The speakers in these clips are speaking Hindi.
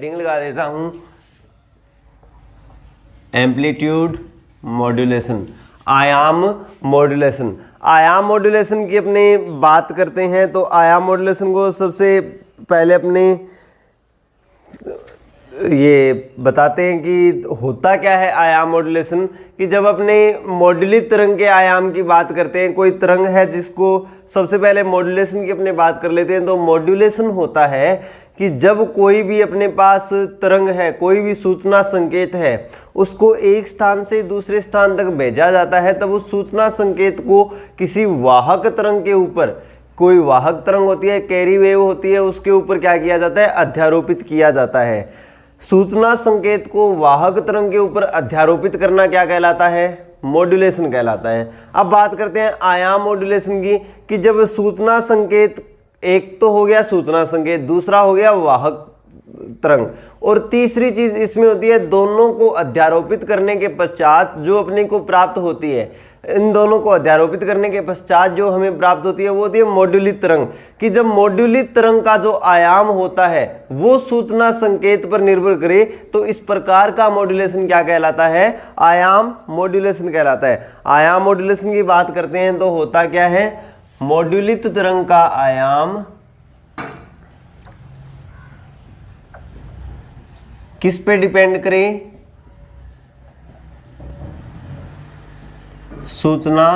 हेडिंग लगा देता हूं एम्पलीट्यूड मॉड्यूलेशन, आयाम मॉड्यूलेशन। आयाम मॉड्यूलेशन की अपने बात करते हैं तो आयाम मॉड्यूलेशन को सबसे पहले अपने ये बताते हैं कि होता क्या है आयाम मॉड्यूलेशन। कि जब अपने मॉड्यूलित तरंग के आयाम की बात करते हैं, कोई तरंग है जिसको सबसे पहले मॉड्यूलेशन की अपने बात कर लेते हैं, तो मॉड्यूलेशन होता है कि जब कोई भी अपने पास तरंग है, कोई भी सूचना संकेत है, उसको एक स्थान से दूसरे स्थान तक भेजा जाता है, तब उस सूचना संकेत को किसी वाहक तरंग के ऊपर, कोई वाहक तरंग होती है, कैरी वेव होती है, उसके ऊपर क्या किया जाता है, अध्यारोपित किया जाता है। सूचना संकेत को वाहक तरंग के ऊपर अध्यारोपित करना क्या कहलाता है, मॉड्यूलेशन कहलाता है। अब बात करते हैं आयाम मॉड्यूलेशन की, कि जब सूचना संकेत, एक तो हो गया सूचना संकेत, दूसरा हो गया वाहक तरंग, और तीसरी चीज इसमें होती है दोनों को अध्यारोपित करने के पश्चात जो अपने को प्राप्त होती है, इन दोनों को अध्यारोपित करने के पश्चात जो हमें प्राप्त होती है वो होती है मॉड्यूलित तरंग। कि जब मॉड्यूलित तरंग का जो आयाम होता है वो सूचना संकेत पर निर्भर करे तो इस प्रकार का मॉड्यूलेशन क्या कहलाता है, आयाम मॉड्यूलेशन कहलाता है। आयाम मॉड्यूलेशन की बात करते हैं तो होता क्या है, मॉड्यूलित तरंग का आयाम किस पे डिपेंड करे, सूचना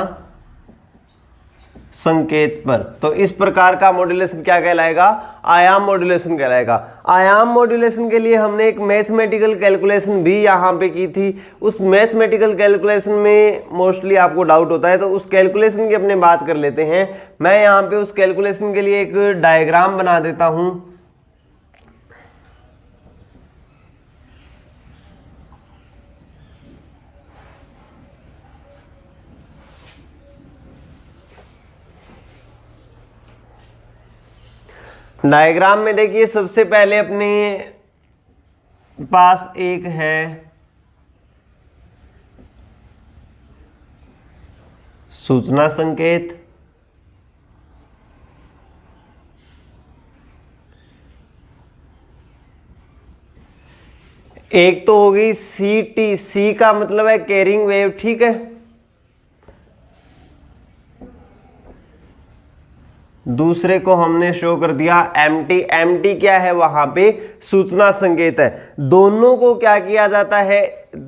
संकेत पर। तो इस प्रकार का मॉड्यूलेशन क्या कहलाएगा, आयाम मॉड्यूलेशन कहलाएगा। आयाम मॉड्यूलेशन के लिए हमने एक मैथमेटिकल कैलकुलेशन भी यहाँ पे की थी। उस मैथमेटिकल कैलकुलेशन में मोस्टली आपको डाउट होता है, तो उस कैलकुलेशन की अपने बात कर लेते हैं। मैं यहाँ पे उस कैलकुलेशन के लिए एक डायग्राम बना देता हूँ। डायग्राम में देखिए सबसे पहले अपने पास एक है सूचना संकेत, एक तो होगी सी टी, सी का मतलब है कैरिंग वेव, ठीक है। दूसरे को हमने शो कर दिया एम टी, एम टी क्या है, वहां पे सूचना संकेत है। दोनों को क्या किया जाता है,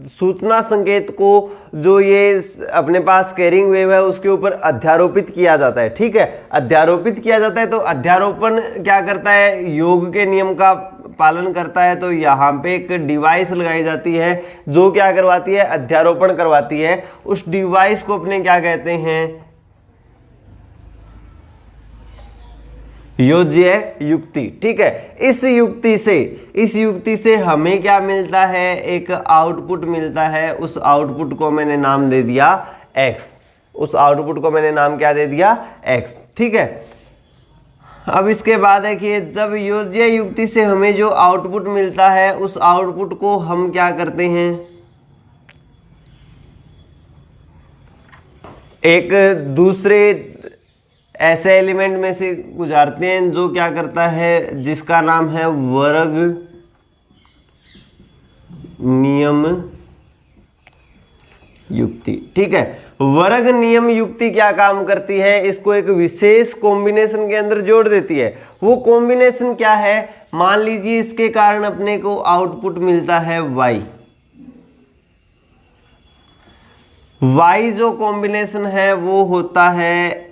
सूचना संकेत को जो ये अपने पास कैरिंग वेव है उसके ऊपर अध्यारोपित किया जाता है, ठीक है। अध्यारोपित किया जाता है तो अध्यारोपण क्या करता है, योग के नियम का पालन करता है। तो यहाँ पे एक डिवाइस लगाई जाती है जो क्या करवाती है, अध्यारोपण करवाती है। उस डिवाइस को अपने क्या कहते हैं, योज्य युक्ति, ठीक है। इस युक्ति से हमें क्या मिलता है, एक आउटपुट मिलता है। उस आउटपुट को मैंने नाम दे दिया x, उस आउटपुट को मैंने नाम क्या दे दिया, x, ठीक है। अब इसके बाद है कि जब योज्य युक्ति से हमें जो आउटपुट मिलता है उस आउटपुट को हम क्या करते हैं, एक दूसरे ऐसे एलिमेंट में से गुजारते हैं जो क्या करता है, जिसका नाम है वर्ग नियम युक्ति, ठीक है। वर्ग नियम युक्ति क्या काम करती है, इसको एक विशेष कॉम्बिनेशन के अंदर जोड़ देती है। वो कॉम्बिनेशन क्या है, मान लीजिए इसके कारण अपने को आउटपुट मिलता है y। y जो कॉम्बिनेशन है वो होता है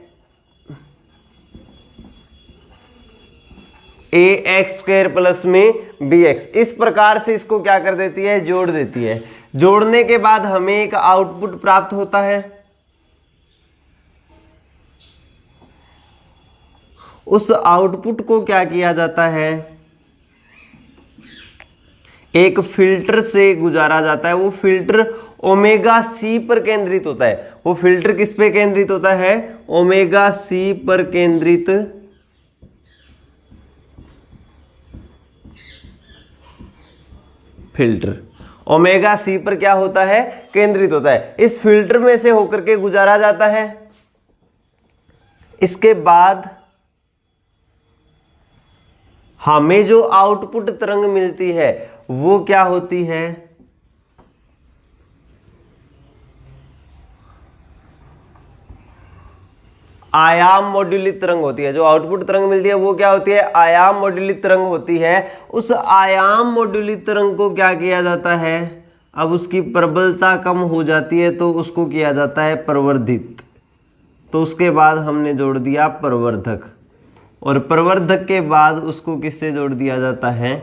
ax² प्लस में bx। इस प्रकार से इसको क्या कर देती है, जोड़ देती है। जोड़ने के बाद हमें एक आउटपुट प्राप्त होता है। उस आउटपुट को क्या किया जाता है, एक फिल्टर से गुजारा जाता है। वो फिल्टर ओमेगा सी पर केंद्रित होता है। वो फिल्टर किस पे केंद्रित होता है, ओमेगा सी पर केंद्रित फिल्टर, ओमेगा सी पर क्या होता है, केंद्रित होता है। इस फिल्टर में से होकर के गुजारा जाता है। इसके बाद हमें जो आउटपुट तरंग मिलती है वो क्या होती है, आयाम मॉड्यूलित तरंग होती है। जो आउटपुट तरंग मिलती है वो क्या होती है, आयाम मॉड्यूलित तरंग होती है। उस आयाम मॉड्यूलित तरंग को क्या किया जाता है, अब उसकी प्रबलता कम हो जाती है तो उसको किया जाता है प्रवर्धित। तो उसके बाद हमने जोड़ दिया प्रवर्धक, और प्रवर्धक के बाद उसको किससे जोड़ दिया जाता है,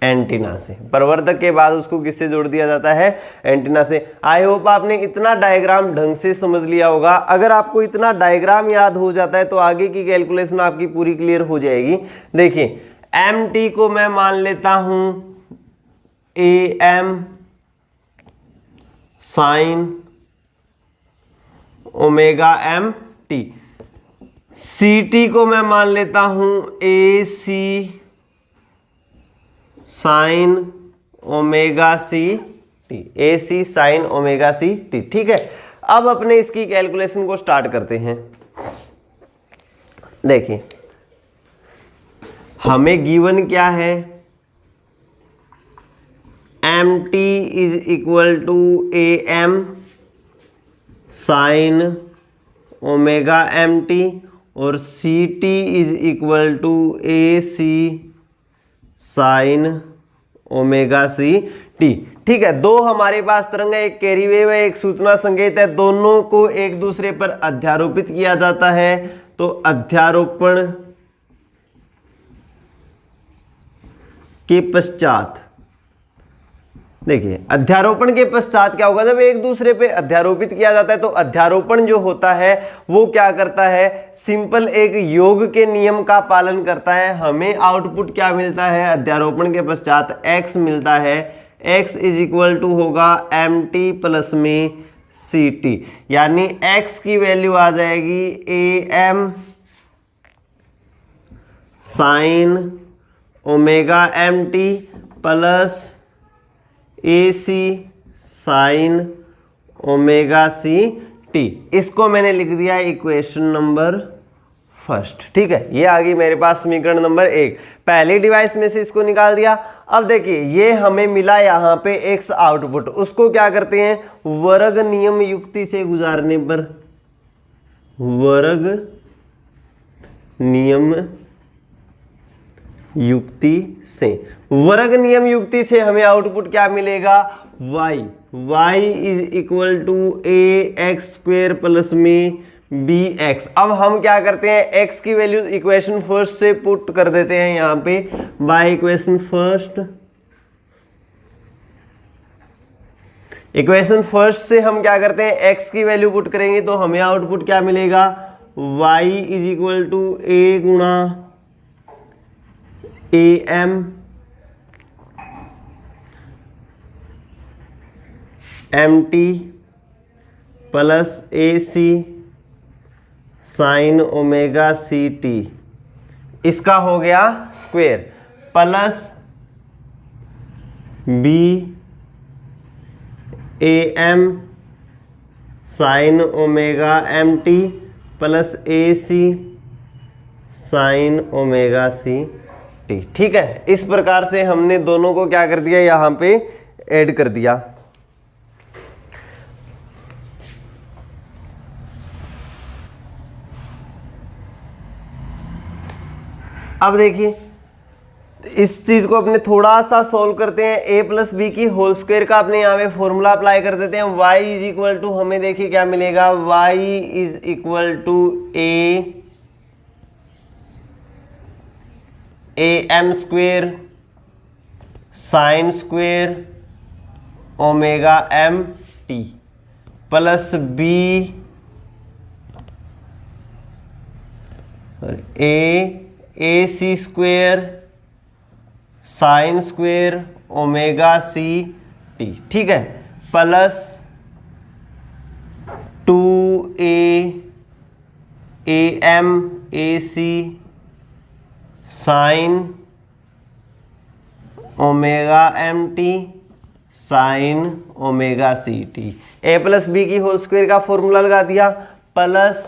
एंटीना से। प्रवर्धक के बाद उसको किससे जोड़ दिया जाता है, एंटीना से। आई होप आपने इतना डायग्राम ढंग से समझ लिया होगा। अगर आपको इतना डायग्राम याद हो जाता है तो आगे की कैलकुलेशन आपकी पूरी क्लियर हो जाएगी। देखिए mt को मैं मान लेता हूं am sine omega mt, ct को मैं मान लेता हूं ac sine omega C T, A C sine omega C T. ठीक है, अब अपने इसकी कैलकुलेशन को स्टार्ट करते हैं। देखिए हमें गिवन क्या है, M T is equal to A M sine omega M T और C T is equal to A C sine omega C T. ठीक है, दो हमारे पास तरंग है, एक कैरी वेव है, एक सूचना संकेत है। दोनों को एक दूसरे पर अध्यारोपित किया जाता है। तो अध्यारोपण के पश्चात, देखिए अध्यारोपण के पश्चात क्या होगा, जब एक दूसरे पे अध्यारोपित किया जाता है तो अध्यारोपण जो होता है वो क्या करता है, सिंपल एक योग के नियम का पालन करता है। हमें आउटपुट क्या मिलता है, अध्यारोपण के पश्चात x मिलता है। x इज इक्वल टू होगा mt प्लस में ct, यानी x की वैल्यू आ जाएगी am sine omega mt plus AC sine omega C T. इसको मैंने लिख दिया इक्वेशन नंबर फर्स्ट। ठीक है, ये आ गई मेरे पास समीकरण नंबर 1। पहले डिवाइस में से इसको निकाल दिया। अब देखिए ये हमें मिला यहाँ पे x आउटपुट, उसको क्या करते हैं, वर्ग नियम युक्ति से गुजारने पर, वर्ग नियम युक्ति से, वर्ग नियम युक्ति से हमें आउटपुट क्या मिलेगा, y is equal to A X square plus में बी एक्स। अब हम क्या करते हैं, x की वैल्यू इक्वेशन फर्स्ट से पुट कर देते हैं यहाँ पे, by equation first. Equation first से हम क्या करते हैं, x की वैल्यू पुट करेंगे तो हमें आउटपुट क्या मिलेगा, y is equal to A गुणा A M M T plus A C sine omega C T, इसका हो गया square, plus B A M sine omega M T plus A C sine omega C T. ठीक है, इस प्रकार से हमने दोनों को क्या कर दिया, यहाँ पे ऐड कर दिया। अब देखिए इस चीज को अपने थोड़ा सा सॉल्व करते हैं। a प्लस बी की होल स्क्वायर का अपने यहाँ पे फॉर्मूला अप्लाई कर देते हैं। y इज इक्वल टू, हमें देखिए क्या मिलेगा, y is equal to A M square sine square omega M T plus B A C square sine square omega C T. ठीक है, plus 2a M A C sine omega M T sine omega C T. A plus B की होल स्क्वायर का फॉर्मूला लगा दिया, plus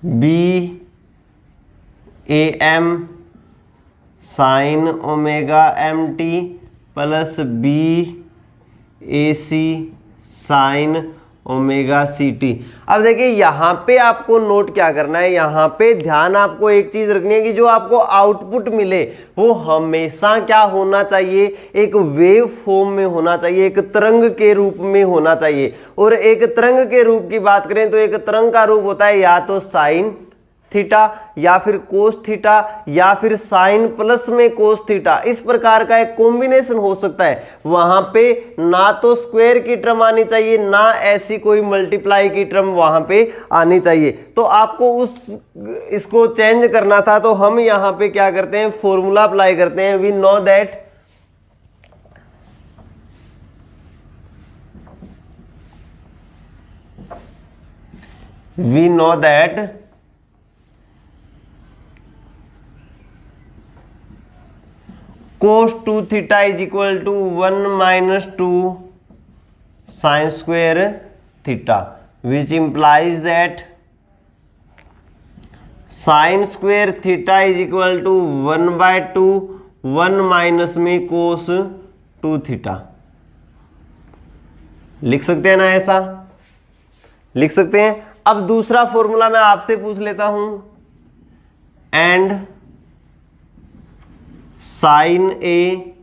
B A M sine omega M T plus B A C sine omega C T. अब देखिए यहाँ पे आपको नोट क्या करना है, यहाँ पे ध्यान आपको एक चीज रखनी है कि जो आपको आउटपुट मिले वो हमेशा क्या होना चाहिए, एक वेव फॉर्म में होना चाहिए, एक तरंग के रूप में होना चाहिए। और एक तरंग के रूप की बात करें तो एक तरंग का रूप होता है या तो साइन थीटा या फिर कोस थीटा या फिर साइन प्लस में कोस थीटा, इस प्रकार का एक कॉम्बिनेशन हो सकता है। वहां पे ना तो स्क्वायर की टर्म आनी चाहिए ना ऐसी कोई मल्टीप्लाई की टर्म वहां पे आनी चाहिए। तो आपको इसको चेंज करना था, तो हम यहां पे क्या करते हैं, फॉर्मूला अप्लाई करते हैं। We know that cos 2 theta is equal to 1 minus 2 sin square theta, which implies that sin square theta is equal to 1 by 2 1 minus में cos 2 theta। लिख सकते हैं ना, ऐसा लिख सकते हैं। अब दूसरा फॉर्मूला मैं आपसे पूछ लेता हूं, and sine A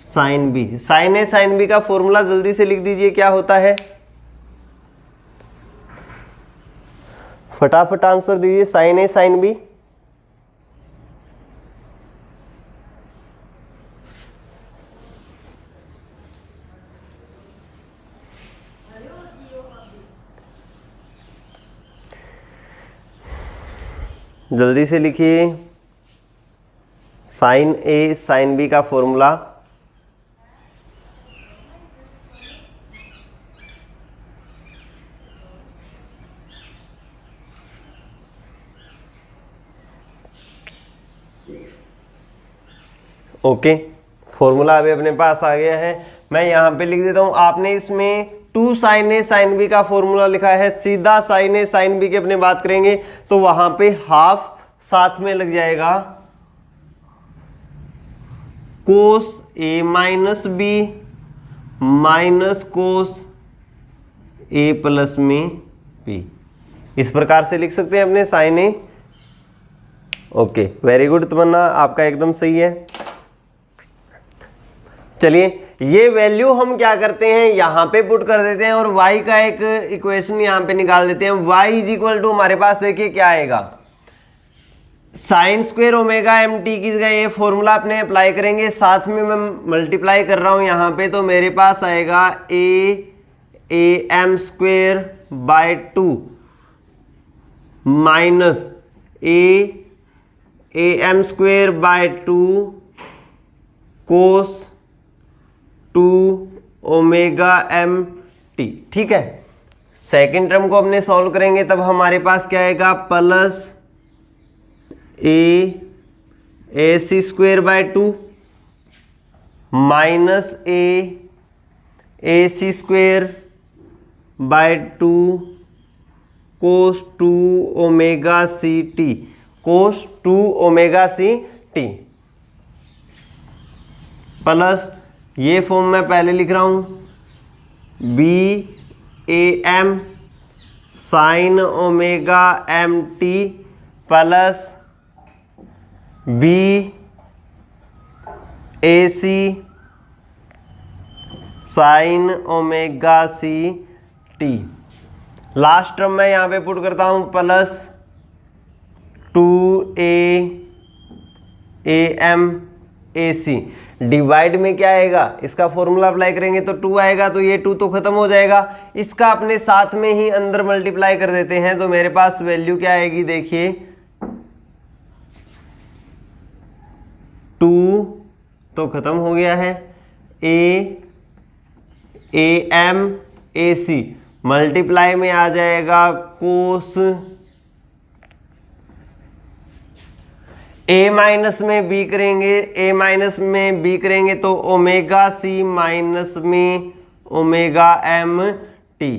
sine B. Sine A sine B का फॉर्मूला जल्दी से लिख दीजिए, क्या होता है, फटाफट आंसर दीजिए। साइन ए साइन बी जल्दी से लिखिए। साइन ए साइन बी का फॉर्मूला ओके, फॉर्मूला अभी अपने पास आ गया है। मैं यहां पे लिख देता हूं। आपने इसमें 2 साइन ए साइन बी का फॉर्मूला लिखा है, सीधा साइन ए साइन बी की अपने बात करेंगे तो वहां पे हाफ साथ में लग जाएगा कोस ए माइनस बी माइनस कोस ए प्लस में बी, इस प्रकार से लिख सकते हैं अपने साइन ए। ओके, वेरी गुड तमन्ना, आपका एकदम सही है। चलिए ये वैल्यू हम क्या करते हैं, यहां पे पुट कर देते हैं और y का एक इक्वेशन यहां पे निकाल देते हैं। y इज इक्वल टू हमारे पास देखिए क्या आएगा, sine square omega M T की जगह ये फॉर्मूला अपने अप्लाई करेंगे, साथ में मैं मल्टीप्लाई कर रहा हूं यहां पे, तो मेरे पास आएगा A M square by 2 minus A M square by 2 cos 2 omega M T. ठीक है, सेकेंड टर्म को अपने सॉल्व करेंगे तब हमारे पास क्या आएगा, plus A C square by 2 minus A C square by 2 cos 2 omega C T, cos 2 omega C T plus ये फॉर्म मैं पहले लिख रहा हूं, B A M sine omega M T plus B A C sine omega C T. Last term मैं यहां पे पुट करता हूं, plus 2 A M A C. Divide में क्या आएगा, इसका फॉर्मूला अप्लाई करेंगे तो 2 आएगा, तो ये 2 तो खत्म हो जाएगा, इसका अपने साथ में ही अंदर मल्टीप्लाई कर देते हैं, तो मेरे पास वैल्यू क्या आएगी देखिए, 2 तो खत्म हो गया है, ए एम ए सी मल्टीप्लाई में आ जाएगा कोस ए माइनस में बी करेंगे, ए माइनस में बी करेंगे तो ओमेगा सी माइनस में ओमेगा एम टी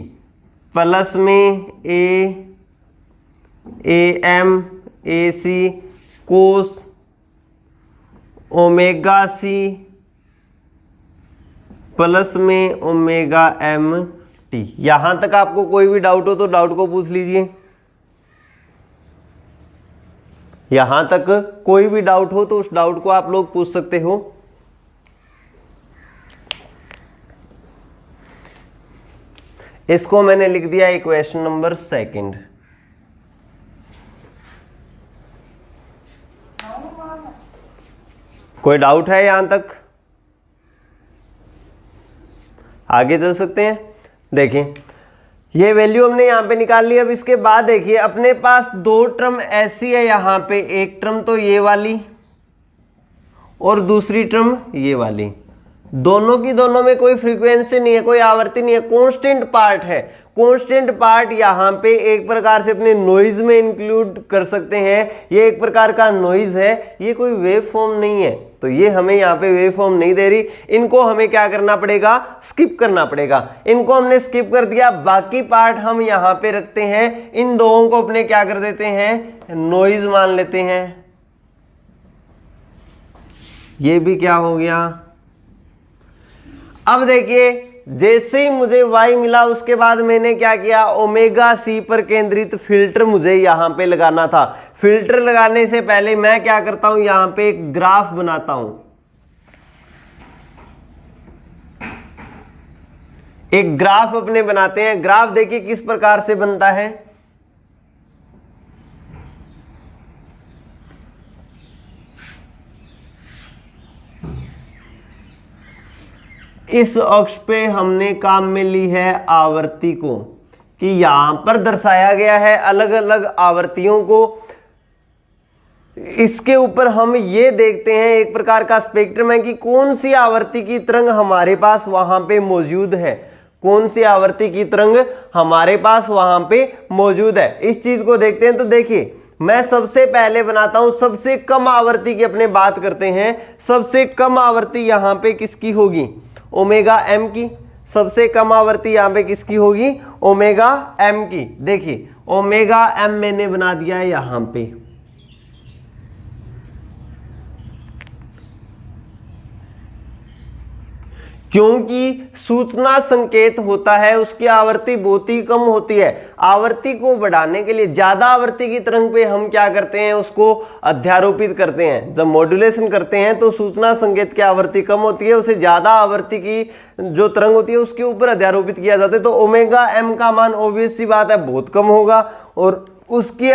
प्लस में A M A C cos omega C plus में ओमेगा एम टी। यहां तक आपको कोई भी डाउट हो तो डाउट को पूछ लीजिए। यहां तक कोई भी डाउट हो तो उस डाउट को आप लोग पूछ सकते हो। इसको मैंने लिख दिया इक्वेशन नंबर 2। कोई डाउट है यहां तक? आगे चल सकते हैं। देखिए ये वैल्यू हमने यहां पे निकाल ली। अब इसके बाद देखिए अपने पास दो टर्म ऐसी है यहां पे, एक टर्म तो ये वाली और दूसरी टर्म ये वाली। दोनों की दोनों में कोई फ्रीक्वेंसी नहीं है, कोई आवर्ती नहीं है, कांस्टेंट पार्ट है। कांस्टेंट पार्ट यहाँ पे एक प्रकार से अपने नॉइज में इंक्लूड कर सकते हैं। ये एक प्रकार का नॉइज है, ये कोई वेव फॉर्म नहीं है, तो ये हमें यहाँ पे वेव फॉर्म नहीं दे रही। इनको हमें क्या करना पड़ेगा? स्किप करना पड़ेगा। इनको हमने स्किप कर दिया, बाकी पार्ट हम यहाँ पे रखते हैं। इन दोनों को अपने क्या कर देते हैं? नॉइज मान लेते हैं। ये भी क्या हो गया? अब देखिए जैसे ही मुझे y मिला उसके बाद मैंने क्या किया? ओमेगा सी पर केंद्रित फिल्टर मुझे यहां पे लगाना था। फिल्टर लगाने से पहले मैं क्या करता हूं? यहां पे एक ग्राफ बनाता हूं। एक ग्राफ अपने बनाते हैं। ग्राफ देखिए किस प्रकार से बनता है। इस अक्ष पे हमने काम में ली है आवर्ती को, कि यहां पर दर्शाया गया है अलग अलग आवर्तियों को। इसके ऊपर हम ये देखते हैं एक प्रकार का स्पेक्ट्रम है कि कौन सी आवर्ती की तरंग हमारे पास वहां पे मौजूद है, कौन सी आवर्ती की तरंग हमारे पास वहां पे मौजूद है। इस चीज को देखते हैं। तो देखिए मैं सबसे पहले बनाता हूं सबसे कम आवर्ती की अपने बात करते हैं। सबसे कम आवर्ती यहां पे किसकी होगी? ओमेगा एम की। सबसे कम आवर्ती यहां पे किसकी होगी? ओमेगा एम की। देखिए ओमेगा एम मैंने बना दिया है यहां पे। क्योंकि सूचना संकेत होता है उसकी आवर्ती बहुत ही कम होती है। आवर्ती को बढ़ाने के लिए ज्यादा आवर्ती की तरंग पे हम क्या करते हैं? उसको अध्यारोपित करते हैं। जब मॉड्यूलेशन करते हैं तो सूचना संकेत की आवर्ती कम होती है, उसे ज्यादा आवर्ती की जो तरंग होती है उसके ऊपर अध्यारोपित किया जाता है। तो ओमेगा एम का मान ऑब्वियस सी बात है बहुत कम होगा, और उसकी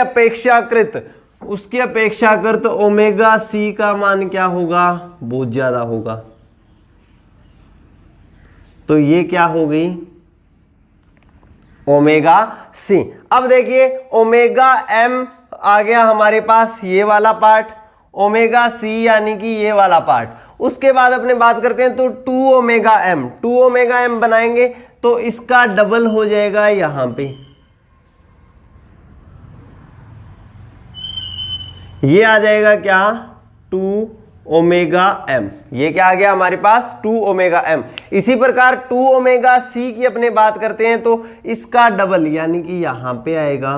अपेक्षाकृत ओमेगा सी का मान क्या होगा? बहुत ज्यादा होगा। तो ये क्या हो गई? Omega C. अब देखिए ओमेगा एम आ गया हमारे पास, ये वाला पार्ट, ओमेगा सी यानी कि ये वाला पार्ट। उसके बाद अपने बात करते हैं तो 2 ओमेगा एम बनाएंगे तो इसका डबल हो जाएगा यहां पे। ये आ जाएगा क्या? 2 ओमेगा एम। ये क्या आ गया हमारे पास? 2 ओमेगा एम। इसी प्रकार 2 ओमेगा सी की अपने बात करते हैं तो इसका डबल यानी कि यहां पे आएगा।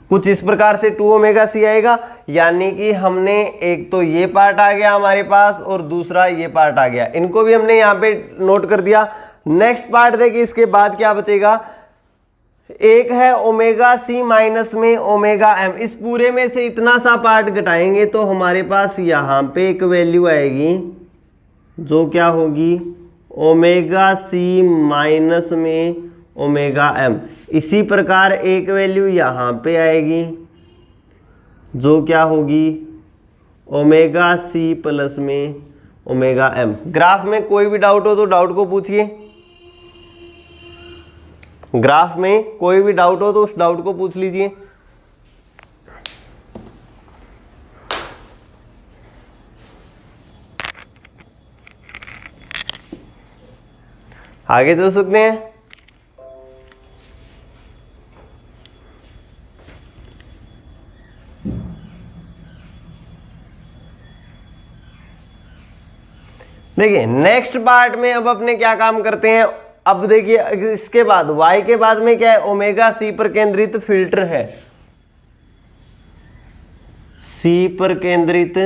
कुछ इस प्रकार से 2 ओमेगा सी आएगा, यानी कि हमने एक तो ये पार्ट आ गया हमारे पास और दूसरा ये पार्ट आ गया। इनको भी हमने यहां पे नोट कर दिया। नेक्स्ट पार्ट देखिए इसके बाद क्या बचेगा? एक है ओमेगा सी माइनस में ओमेगा एम। इस पूरे में से इतना सा पार्ट घटाएंगे तो हमारे पास यहां पे एक वैल्यू आएगी जो क्या होगी? ओमेगा सी माइनस में ओमेगा एम। इसी प्रकार एक वैल्यू यहां पे आएगी जो क्या होगी? ओमेगा सी प्लस में ओमेगा एम। ग्राफ में कोई भी डाउट हो तो डाउट को पूछिए। ग्राफ में कोई भी डाउट हो तो उस डाउट को पूछ लीजिए। आगे चल सकते हैं। देखिए नेक्स्ट पार्ट में अब अपने क्या काम करते हैं। अब देखिए इसके बाद y के बाद में क्या है, ओमेगा सी पर केंद्रित फिल्टर है, सी पर केंद्रित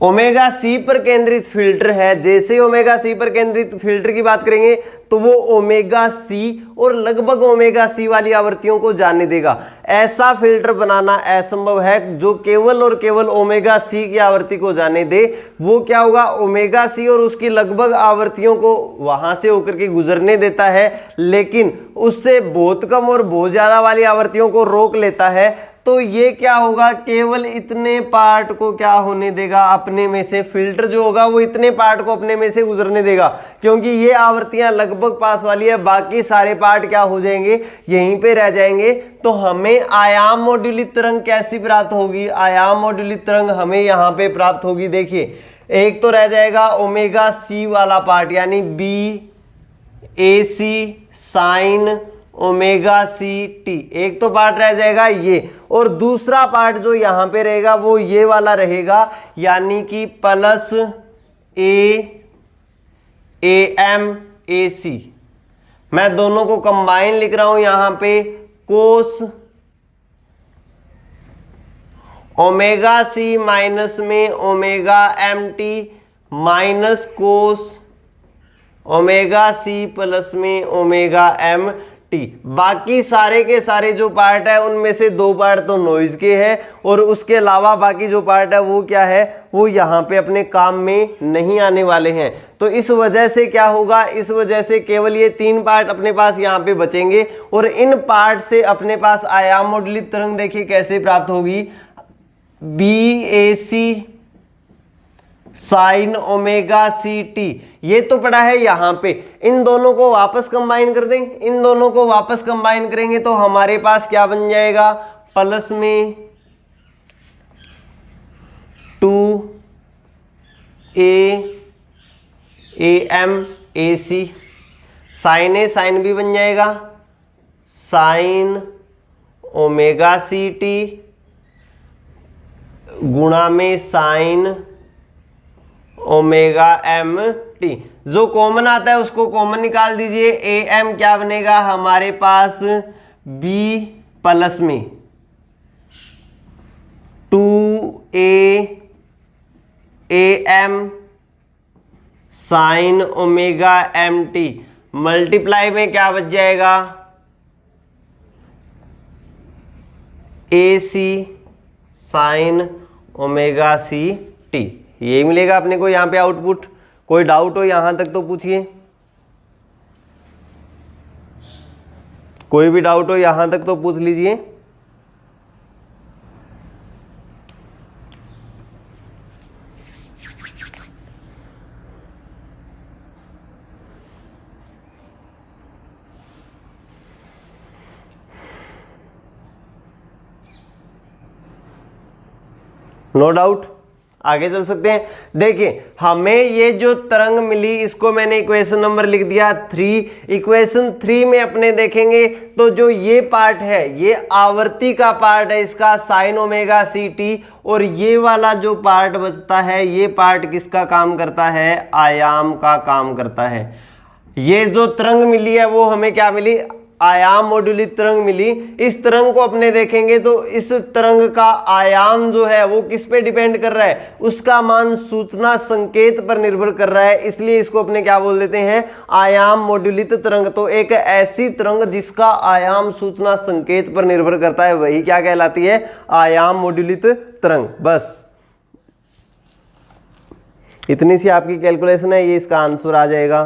ओमेगा सी पर केंद्रित फिल्टर है। जैसे ओमेगा सी पर केंद्रित फिल्टर की बात करेंगे तो वो ओमेगा सी और लगभग ओमेगा सी वाली आवृत्तियों को जाने देगा। ऐसा फिल्टर बनाना असंभव है जो केवल और केवल ओमेगा सी की आवृत्ति को जाने दे। वो क्या होगा, ओमेगा सी और उसकी लगभग आवृत्तियों को वहां से होकर के गुजरने देता है, लेकिन उससे बहुत कम और बहुत ज्यादा वाली आवृत्तियों को रोक लेता है। तो ये क्या होगा, केवल इतने पार्ट को क्या होने देगा, अपने में से फिल्टर जो होगा वो इतने पार्ट को अपने में से गुजरने देगा, क्योंकि ये आवृत्तियां लगभग पास वाली है, बाकी सारे पार्ट क्या हो जाएंगे, यहीं पे रह जाएंगे। तो हमें आयाम मॉड्यूलित तरंग कैसी प्राप्त होगी, आयाम मॉड्यूलित तरंग हमें यहाँ पे प्राप्त होगी। देखिए एक तो रह जाएगा ओमेगा सी वाला पार्ट, यानी B A C sine omega C T, एक तो पार्ट रह जाएगा ये, और दूसरा पार्ट जो यहां पे रहेगा वो ये वाला रहेगा, यानी कि प्लस ए एम ए सी। मैं दोनों को कंबाइन लिख रहा हूं यहां पे, कोस ओमेगा सी माइनस में omega M T minus cos omega C plus में ओमेगा एम टी। बाकी सारे के सारे जो पार्ट है उनमें से दो पार्ट तो नॉइज के हैं, और उसके अलावा बाकी जो पार्ट है वो क्या है, वो यहाँ पे अपने काम में नहीं आने वाले हैं। तो इस वजह से क्या होगा, इस वजह से केवल ये तीन पार्ट अपने पास यहाँ पे बचेंगे, और इन पार्ट से अपने पास आयाम मॉड्यूलित तरंग देखिए कैसे प्राप्त होगी, B A C sine omega C T. ये तो पड़ा है यहां पे, इन दोनों को वापस कंबाइन कर दें, इन दोनों को वापस कंबाइन करेंगे तो हमारे पास क्या बन जाएगा, प्लस में 2 A M A C, sine A sine भी बन जाएगा, साइन ओमेगा सी टी गुणा में साइन ओमेगा एम टी। जो कॉमन आता है उसको कॉमन निकाल दीजिए, ए एम क्या बनेगा हमारे पास, बी प्लस में 2 A M sine omega M T, multiply में क्या बच जाएगा, A C sine omega C T. ये मिलेगा अपने को यहाँ पे आउटपुट। कोई डाउट हो यहाँ तक तो पूछिए, कोई भी डाउट हो यहाँ तक तो पूछ लीजिए। नो डाउट, आगे चल सकते हैं। देखिए हमें ये जो तरंग मिली इसको मैंने इक्वेशन नंबर लिख दिया 3। इक्वेशन 3 में अपने देखेंगे तो जो ये पार्ट है ये आवर्ती का पार्ट है, इसका साइन ओमेगा सी टी, और ये वाला जो पार्ट बचता है ये पार्ट किसका काम करता है, आयाम का काम करता है। ये जो तरंग मिली है वो हमें क्या मिली, आयाम मॉड्यूलित तरंग मिली। इस तरंग को अपने देखेंगे तो इस तरंग का आयाम जो है वो किस पे डिपेंड कर रहा है, उसका मान सूचना संकेत पर निर्भर कर रहा है, इसलिए इसको अपने क्या बोल देते हैं, आयाम मॉड्यूलित तरंग। तो एक ऐसी तरंग जिसका आयाम सूचना संकेत पर निर्भर करता है वही क्या कहलाती है, आयाम मॉड्यूलित तरंग। बस इतनी सी आपकी कैलकुलेशन है, ये इसका आंसर आ जाएगा।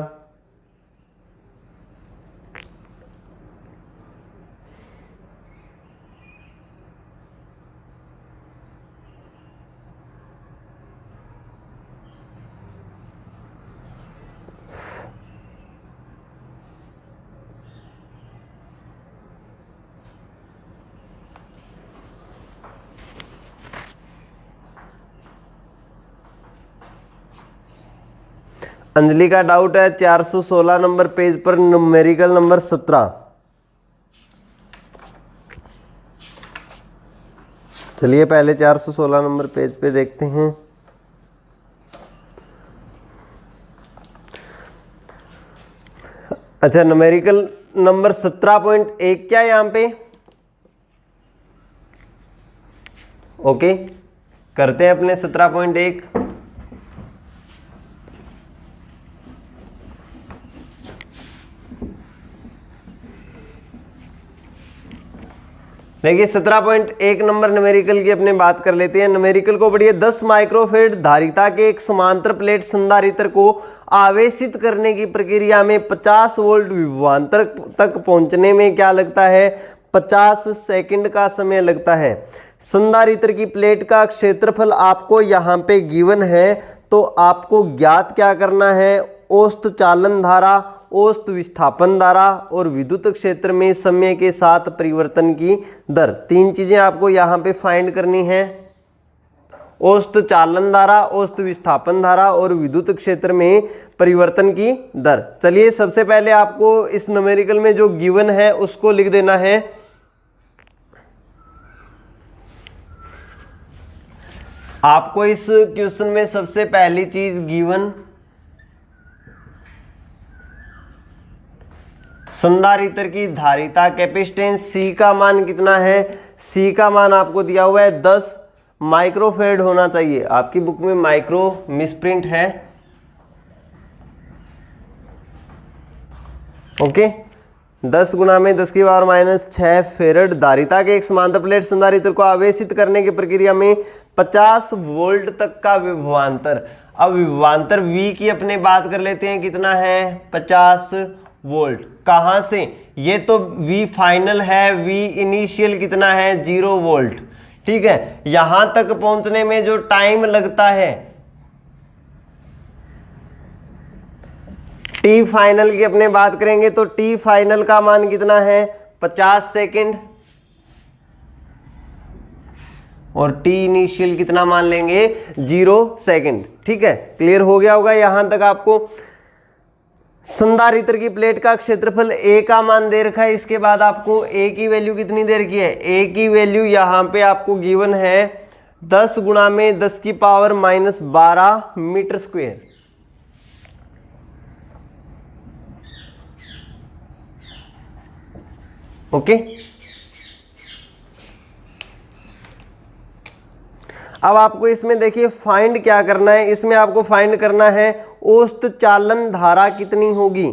अंजलि का डाउट है 416 नंबर पेज पर न्यूमेरिकल नंबर 17। चलिए पहले 416 नंबर पेज पे देखते हैं। अच्छा, न्यूमेरिकल नंबर 17.1 क्या है यहाँ पे? ओके, करते हैं अपने 17.1। देखिए 17.1 नंबर न्यूमेरिकल की अपने बात कर लेते हैं। न्यूमेरिकल को पढ़िए। 10 माइक्रोफेड धारिता के एक समांतर प्लेट संधारित्र को आवेशित करने की प्रक्रिया में 50 वोल्ट विभवांतर तक पहुंचने में क्या लगता है? 50 सेकंड का समय लगता है। संधारित्र की प्लेट का क्षेत्रफल आपको यहाँ पे गिवन है, तो आपको ज्ञात क्या करना है? औसत चालन धारा, औसत विस्थापन धारा और विद्युत क्षेत्र में समय के साथ परिवर्तन की दर, तीन चीजें आपको यहाँ पे फाइंड करनी है। औसत चालन धारा, औसत विस्थापन धारा और विद्युत क्षेत्र में परिवर्तन की दर। चलिए सबसे पहले आपको इस न्यूमेरिकल में जो गिवन है उसको लिख देना है। आपको इस क्वेश्चन में सबसे पहली चीज गिवन संधारित्र की धारिता कैपेसिटेंस C का मान कितना है? C का मान आपको दिया हुआ है 10 माइक्रोफेड होना चाहिए। आपकी बुक में माइक्रो मिसप्रिंट है। ओके, 10 गुना में 10 की पावर -6 फेरड धारिता के एक समांतर प्लेट संधारित्र को आवेशित करने की प्रक्रिया में 50 वोल्ट तक का विभवांतर। अब विभवांतर V की अपने बात कर लेते हैं, कितना है? 50 वोल्ट। कहां से? ये तो V फाइनल है, V इनिशियल कितना है? 0 वोल्ट। ठीक है, यहां तक पहुंचने में जो टाइम लगता है, T फाइनल की अपने बात करेंगे तो T फाइनल का मान कितना है? 50 सेकंड। और T इनिशियल कितना मान लेंगे? 0 सेकंड। ठीक है, क्लियर हो गया होगा यहां तक आपको। संधारित्र की प्लेट का क्षेत्रफल A का मान दे रखा है। इसके बाद आपको A की वैल्यू कितनी दे रखी है? A की वैल्यू यहां पे आपको गिवन है 10 गुणा में 10 की पावर -12 मीटर स्क्वायर। ओके, अब आपको इसमें देखिए फाइंड क्या करना है। इसमें आपको फाइंड करना है औसत चालन धारा कितनी होगी।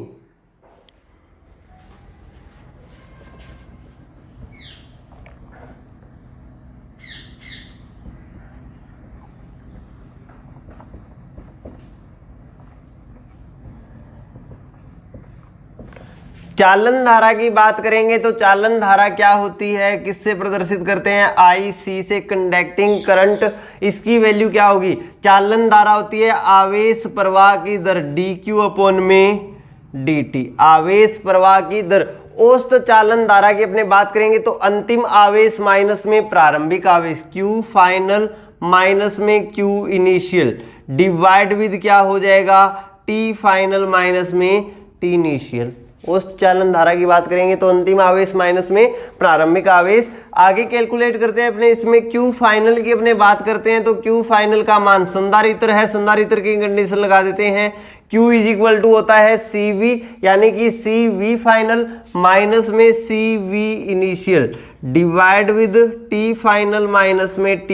चालन धारा की बात करेंगे तो चालन धारा क्या होती है, किससे प्रदर्शित करते हैं? IC से, कंडक्टिंग करंट। इसकी वैल्यू क्या होगी? चालन धारा होती है आवेश प्रवाह की दर dQ/dt, आवेश प्रवाह की दर। औसत चालन धारा की अपने बात करेंगे तो अंतिम आवेश माइनस में प्रारंभिक आवेश, Q फाइनल माइनस में Q इनिशियल, डिवाइड विद क्या हो जाएगा? T फाइनल माइनस में T इनिशियल। औसत चालन धारा की बात करेंगे तो अंतिम आवेश माइनस में प्रारंभिक आवेश। आगे कैलकुलेट करते हैं अपने, इसमें Q फाइनल की अपने बात करते हैं तो Q फाइनल का मान संधारित्र है, संधारित्र की कंडीशन लगा देते हैं। Q इज इक्वल टू होता है CV, यानी कि CV फाइनल माइनस में CV initial, divide with T final minus में T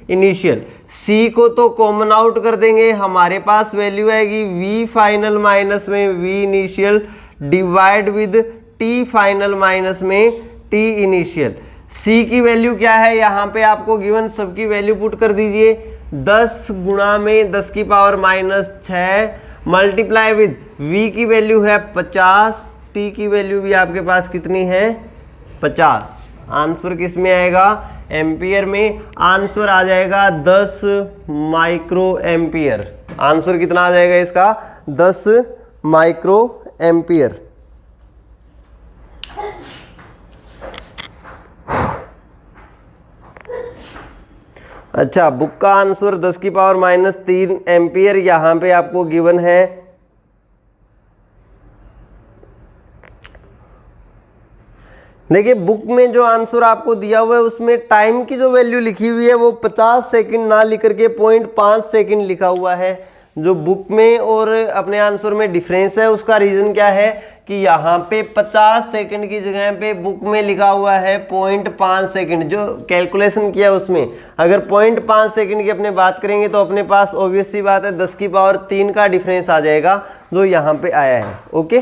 इनिशियल। C को तो कॉमन आउट कर देंगे, हमारे पास वैल्यू आएगी V फाइनल माइनस में V initial, divide with T final minus में T इनिशियल। C की वैल्यू क्या है? यहाँ पे आपको गिवन सबकी वैल्यू पुट कर दीजिए। 10 गुणा में 10 की पावर -6 मल्टीप्लाई विद V की वैल्यू है 50, T की वैल्यू भी आपके पास कितनी है? 50। आंसर किस में आएगा? एम्पियर में। आंसर आ जाएगा 10 माइक्रो एम्पियर। आंसर कितना आ जाएगा इसका? 10 माइक्रो एम्पियर। अच्छा, बुक का आंसर 10 की पावर -3 एम्पियर यहां पे आपको गिवन है। देखिए बुक में जो आंसर आपको दिया हुआ है उसमें टाइम की जो वैल्यू लिखी हुई है वो 50 सेकंड ना लिख करके 0.5 सेकंड लिखा हुआ है। जो बुक में और अपने आंसर में डिफरेंस है उसका रीज़न क्या है कि यहाँ पे 50 सेकंड की जगह पे बुक में लिखा हुआ है 0.5 सेकंड। जो कैलकुलेशन किया उसमें अगर 0.5 सेकंड की अपने बात करेंगे तो अपने पास ऑब्वियस सी बात है 10 की पावर 3 का डिफरेंस आ जाएगा जो यहाँ पे आया है। ओके,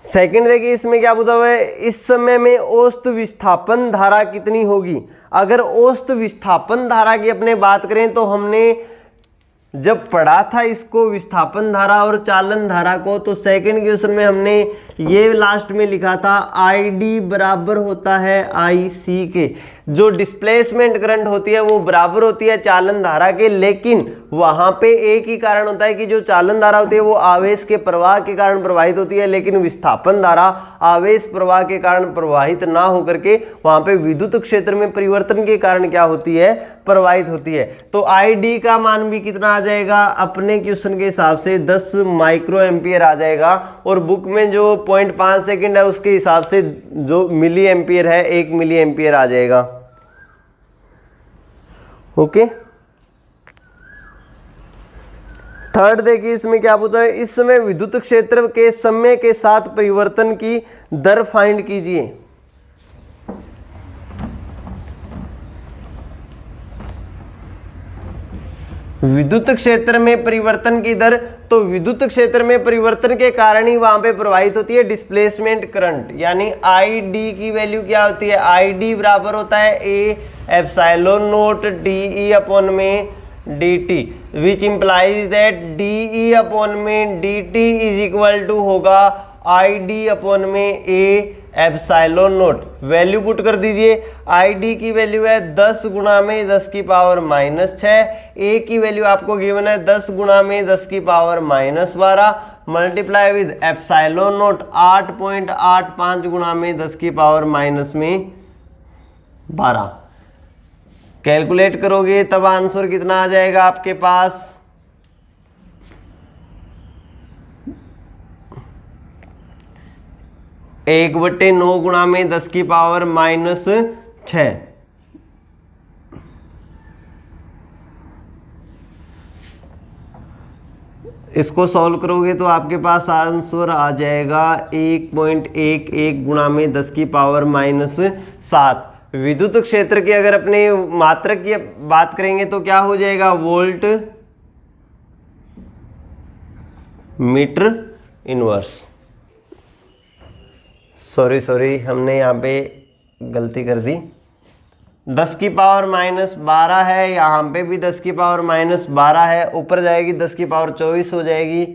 सेकंड देखिए इसमें क्या पूछा हुआ है, इस समय में औसत विस्थापन धारा कितनी होगी। अगर औसत विस्थापन धारा की अपने बात करें तो हमने जब पढ़ा था इसको विस्थापन धारा और चालन धारा को, तो सेकंड क्वेश्चन में हमने ये लास्ट में लिखा था आई डी बराबर होता है आई सी के। जो डिस्प्लेसमेंट करंट होती है वो बराबर होती है चालन धारा के, लेकिन वहां पे एक ही कारण होता है कि जो चालन धारा होती है वो आवेश के प्रवाह के कारण प्रवाहित होती है, लेकिन विस्थापन धारा आवेश प्रवाह के कारण प्रवाहित ना होकर के वहां पे विद्युत क्षेत्र में परिवर्तन के कारण क्या होती है, प्रवाहित होती है। तो आई डी का मान भी कितना आ जाएगा अपने क्वेश्चन के हिसाब से 10 माइक्रो एम्पियर आ जाएगा, और बुक में जो 0.5 सेकंड है उसके हिसाब से जो मिली एम्पियर है 1 मिली एम्पियर आ जाएगा। ओके, थर्ड देखिए इसमें क्या पूछा है, इस समय विद्युत क्षेत्र के समय के साथ परिवर्तन की दर फाइंड कीजिए। विद्युत क्षेत्र में परिवर्तन की दर, तो विद्युत क्षेत्र में परिवर्तन के कारण ही वहां पे प्रवाहित होती है डिस्प्लेसमेंट करंट, यानी आई डी की वैल्यू क्या होती है, आई डी बराबर होता है A epsilon naught D E upon में D T, which implies that D E upon में D T is equal to होगा आई डी अपॉन में A epsilon naught. Value put कर दीजिए, आई डी की वैल्यू है 10 गुणा में 10 की पावर -6, ए की वैल्यू आपको गिवन है 10 गुणा में 10 की power -12 multiply with epsilon note 8.85 गुणा में 10 की पावर -12। कैलकुलेट करोगे तब आंसर कितना आ जाएगा आपके पास, 1/9 गुणा में 10 की पावर -6। इसको सॉल्व करोगे तो आपके पास आंसर आ जाएगा 1.11 गुणा में 10 की पावर -7। विद्युत क्षेत्र की अगर अपने मात्रक की बात करेंगे तो क्या हो जाएगा, वोल्ट मीटर इनवर्स। सॉरी हमने यहाँ पे गलती कर दी, 10 की पावर -12 है, यहाँ पे भी 10 की पावर -12 है, ऊपर जाएगी 10 की पावर 24 हो जाएगी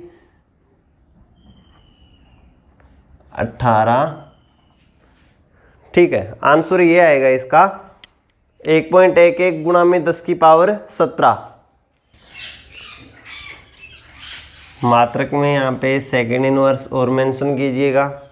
18। ठीक है, आंसर ये आएगा इसका 1.11 गुणा में 10 की पावर 17। मात्रक में यहाँ पे सेकेंड इनवर्स और मेंशन कीजिएगा।